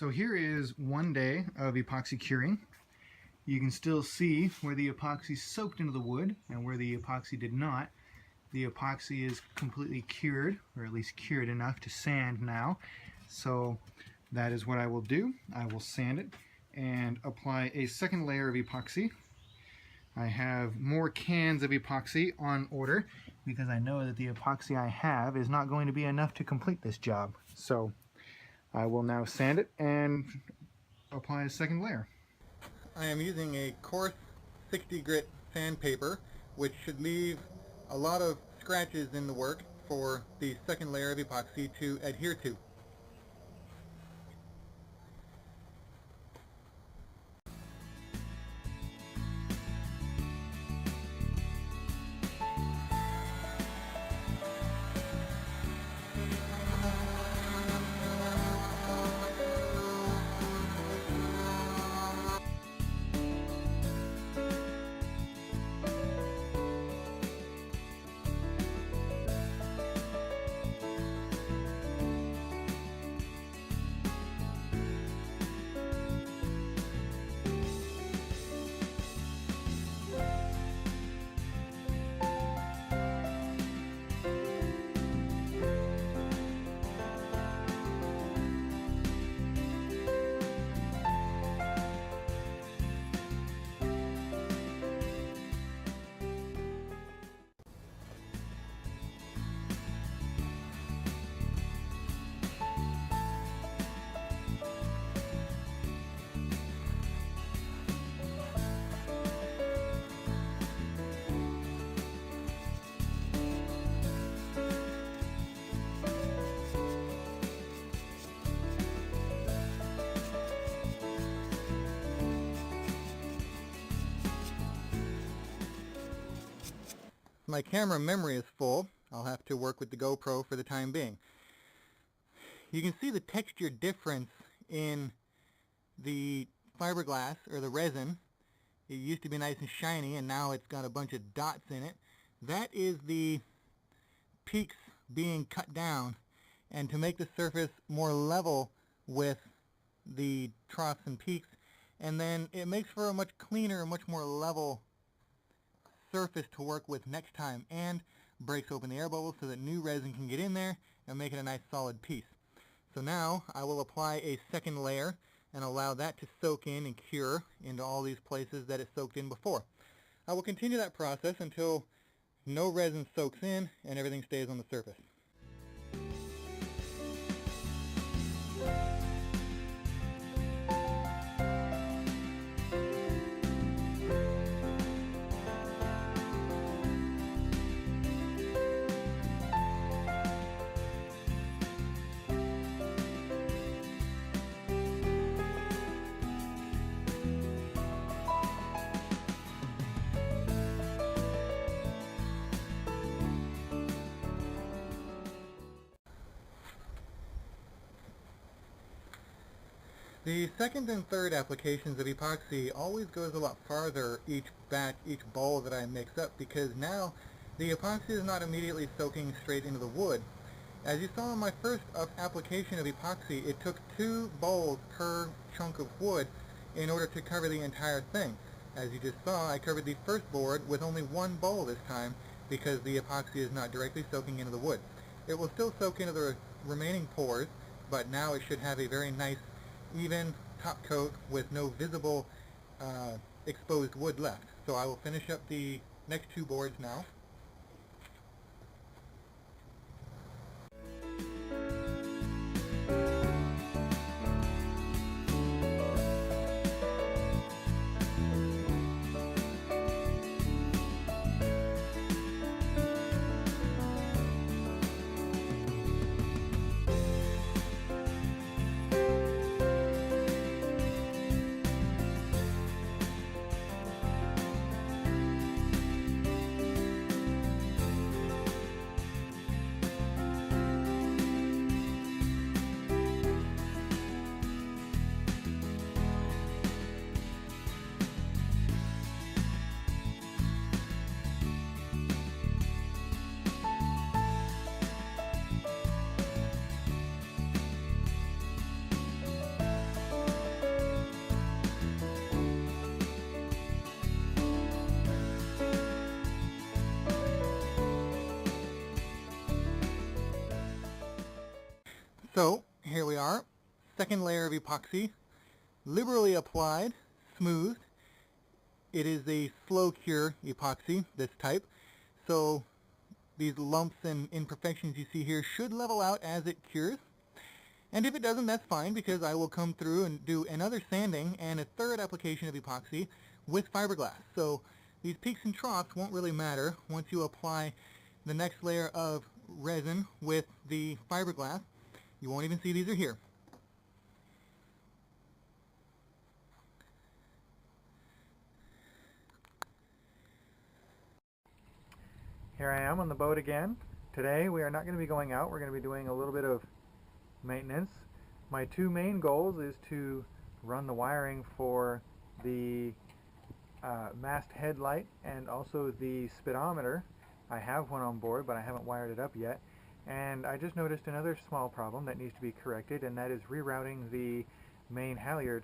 So here is one day of epoxy curing. You can still see where the epoxy soaked into the wood and where the epoxy did not. The epoxy is completely cured, or at least cured enough to sand now. So that is what I will do. I will sand it and apply a second layer of epoxy. I have more cans of epoxy on order because I know that the epoxy I have is not going to be enough to complete this job. So I will now sand it and apply a second layer. I am using a coarse 60 grit sandpaper, which should leave a lot of scratches in the work for the second layer of epoxy to adhere to. My camera memory is full. I'll have to work with the GoPro for the time being. You can see the texture difference in the fiberglass or the resin. It used to be nice and shiny and now it's got a bunch of dots in it. That is the peaks being cut down, and to make the surface more level with the troughs and peaks, and then it makes for a much cleaner, much more level surface to work with next time, and breaks open the air bubbles so that new resin can get in there and make it a nice solid piece. So now I will apply a second layer and allow that to soak in and cure into all these places that it soaked in before. I will continue that process until no resin soaks in and everything stays on the surface. The second and third applications of epoxy always goes a lot farther each bowl that I mix up, because now the epoxy is not immediately soaking straight into the wood. As you saw in my first application of epoxy, it took 2 bowls per chunk of wood in order to cover the entire thing. As you just saw, I covered the first board with only 1 bowl this time because the epoxy is not directly soaking into the wood. It will still soak into the remaining pores, but now it should have a very nice even top coat with no visible exposed wood left. So I will finish up the next 2 boards now. So here we are, second layer of epoxy, liberally applied, smoothed. It is a slow cure epoxy, this type, so these lumps and imperfections you see here should level out as it cures. And if it doesn't, that's fine, because I will come through and do another sanding and a third application of epoxy with fiberglass. So these peaks and troughs won't really matter once you apply the next layer of resin with the fiberglass. You won't even see these are here. Here I am on the boat again. Today we are not going to be going out. We're going to be doing a little bit of maintenance. My two main goals is to run the wiring for the mast headlight and also the speedometer. I have one on board, but I haven't wired it up yet. And I just noticed another small problem that needs to be corrected, and that is rerouting the main halyard.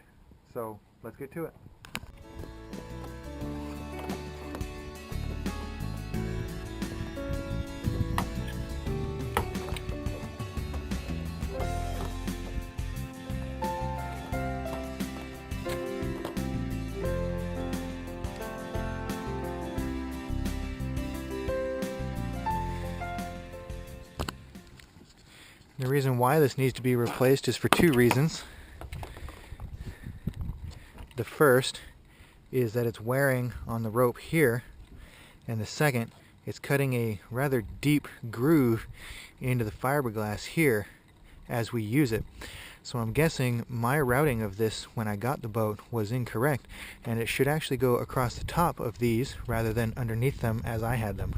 So let's get to it. The reason why this needs to be replaced is for two reasons. The first is that it's wearing on the rope here, and the second, it's cutting a rather deep groove into the fiberglass here as we use it. So I'm guessing my routing of this when I got the boat was incorrect, and it should actually go across the top of these rather than underneath them as I had them.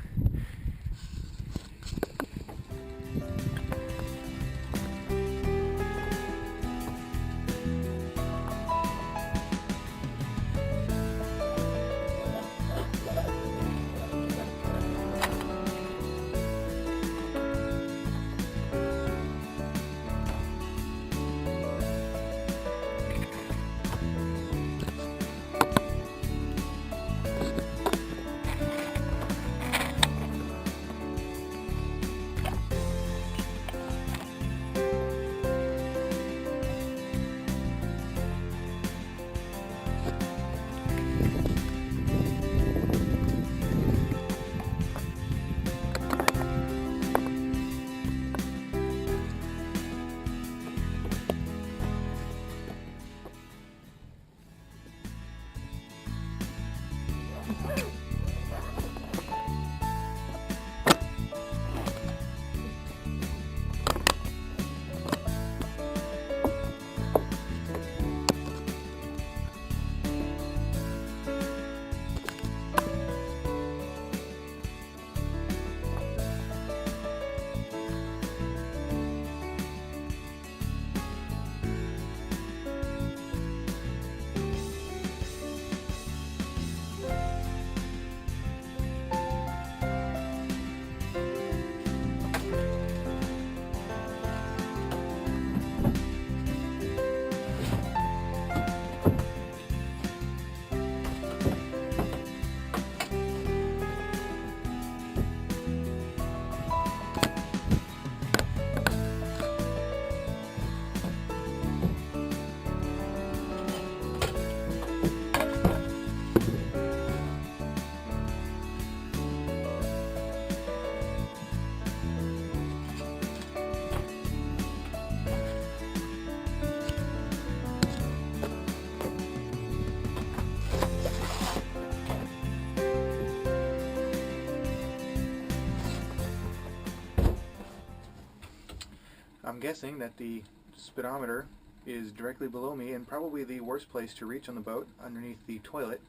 I'm guessing that the speedometer is directly below me and probably the worst place to reach on the boat, underneath the toilet.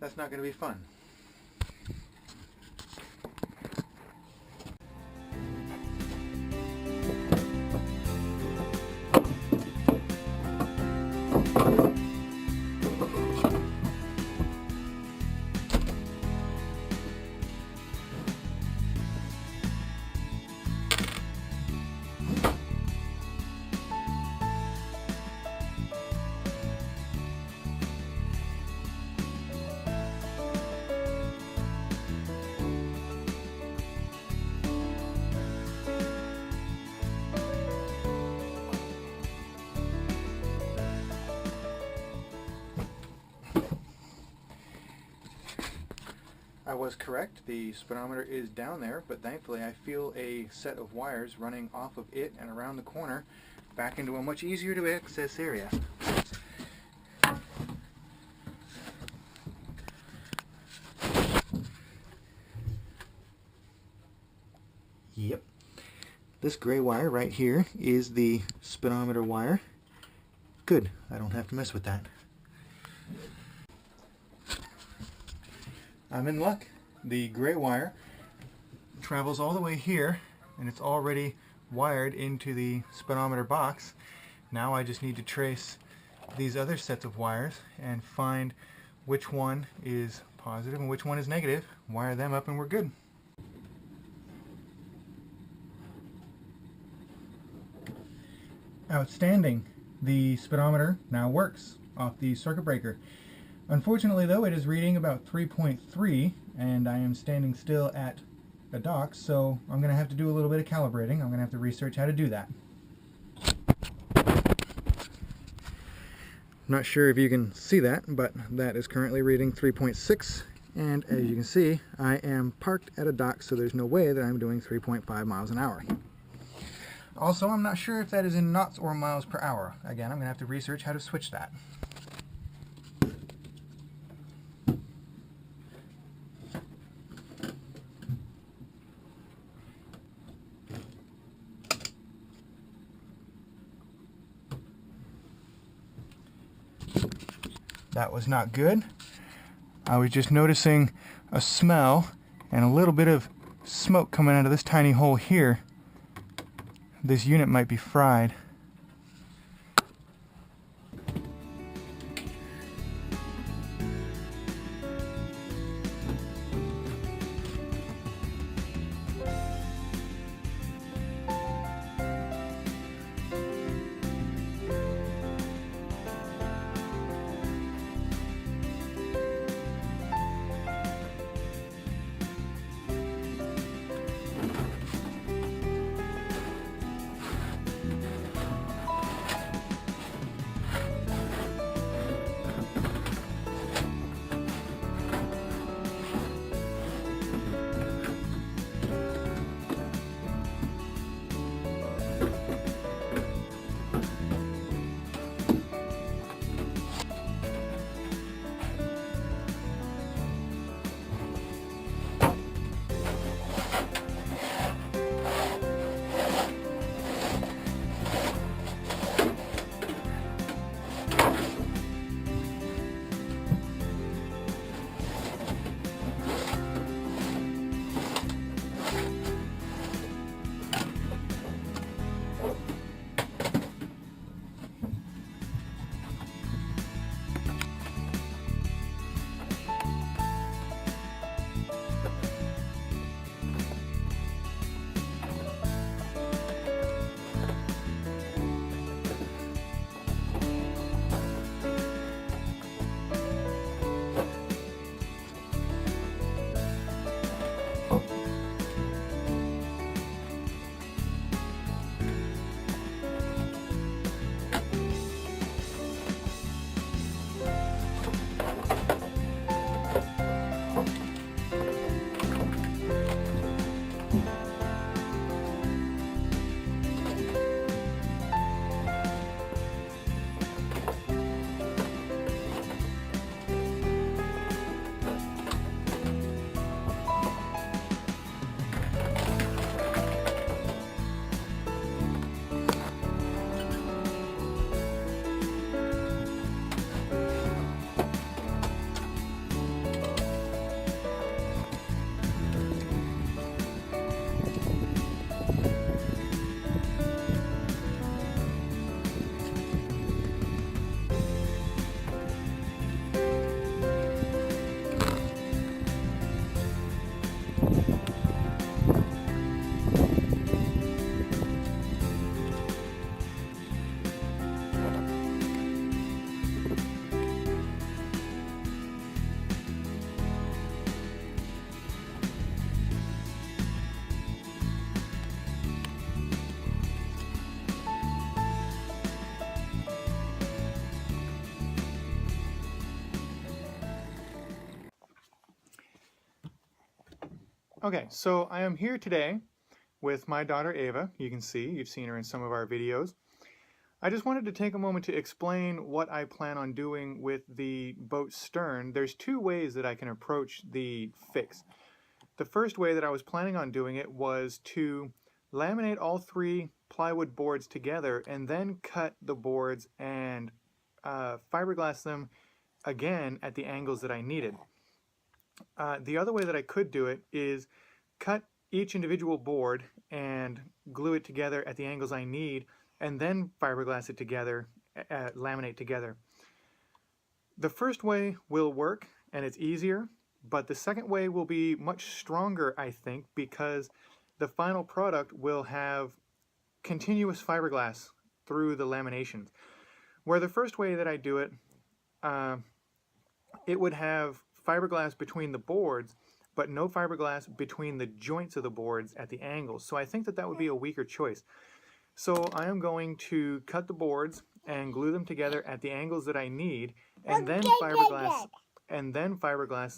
That's not going to be fun. I was correct. The speedometer is down there, but thankfully I feel a set of wires running off of it and around the corner back into a much easier to access area. Yep. This gray wire right here is the speedometer wire. Good. I don't have to mess with that. I'm in luck. The gray wire travels all the way here, and it's already wired into the speedometer box. Now I just need to trace these other sets of wires and find which one is positive and which one is negative, wire them up, and we're good. Outstanding. The speedometer now works off the circuit breaker. Unfortunately though, it is reading about 3.3 and I am standing still at a dock, so I'm going to have to do a little bit of calibrating. I'm going to have to research how to do that. Not sure if you can see that, but that is currently reading 3.6, and as you can see, I am parked at a dock, so there's no way that I'm doing 3.5 miles an hour. Also, I'm not sure if that is in knots or miles per hour. Again, I'm going to have to research how to switch that. That was not good. I was just noticing a smell and a little bit of smoke coming out of this tiny hole here. This unit might be fried. Okay, so I am here today with my daughter Ava. You can see, you've seen her in some of our videos. I just wanted to take a moment to explain what I plan on doing with the boat's stern. There's two ways that I can approach the fix. The first way that I was planning on doing it was to laminate all 3 plywood boards together and then cut the boards and fiberglass them again at the angles that I needed. The other way that I could do it is cut each individual board and glue it together at the angles I need and then fiberglass it together, laminate together. The first way will work and it's easier, but the second way will be much stronger, I think, because the final product will have continuous fiberglass through the laminations. Where the first way that I do it, it would have fiberglass between the boards, but no fiberglass between the joints of the boards at the angles. So I think that that would be a weaker choice. So I am going to cut the boards and glue them together at the angles that I need, and then fiberglass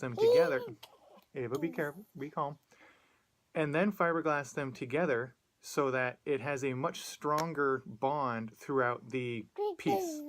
them together. Ava, be careful, be calm. And then fiberglass them together so that it has a much stronger bond throughout the piece.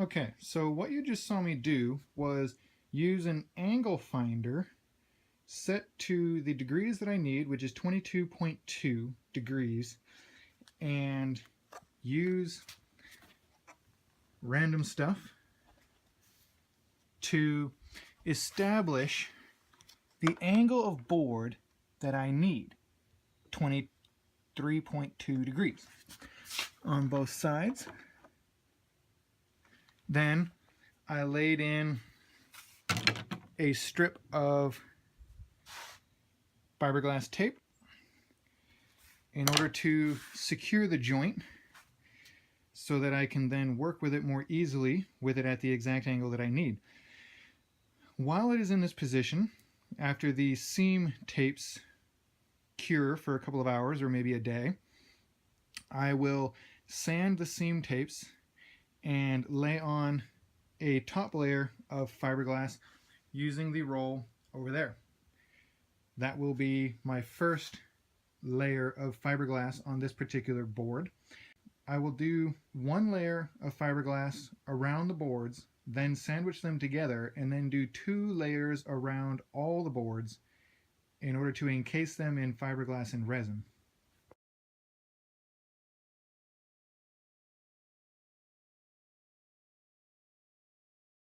Okay, so what you just saw me do was use an angle finder set to the degrees that I need, which is 22.2 degrees, and use random stuff to establish the angle of board that I need, 23.2 degrees on both sides. Then I laid in a strip of fiberglass tape in order to secure the joint so that I can then work with it more easily with it at the exact angle that I need. While it is in this position, after the seam tapes cure for a couple of hours or maybe a day, I will sand the seam tapes and lay on a top layer of fiberglass using the roll over there. That will be my first layer of fiberglass on this particular board. I will do one layer of fiberglass around the boards, then sandwich them together, and then do 2 layers around all the boards in order to encase them in fiberglass and resin.